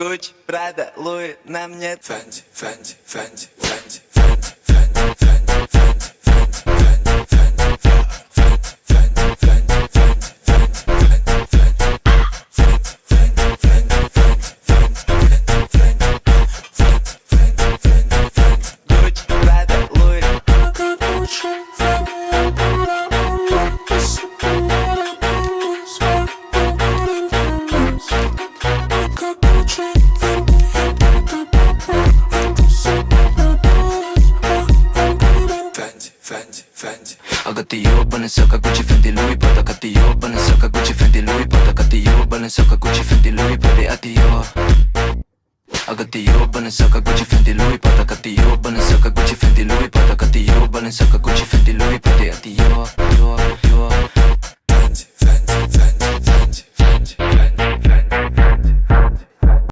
Gucci, Prada, Louis, на мне Fendi, Fendi, Fendi, Fendi, Fendi, Fendi, Fendi, Fendi, Fendi, Fendi, Fendi, Fendi, Gucci, Prada, Louis. Fendi, Fendi. I got the Balenciaga, Gucci, Fendi, Louis, Prada. Got the Balenciaga, Gucci, Fendi, Louis, Prada. Got the Balenciaga, Gucci, Fendi, Louis, Prada. At the I got the Balenciaga, Gucci, Fendi, Louis, Prada. Got the Balenciaga, Gucci, Fendi, Louis, Prada. Got the Balenciaga, Gucci, Fendi, Louis, Prada. At the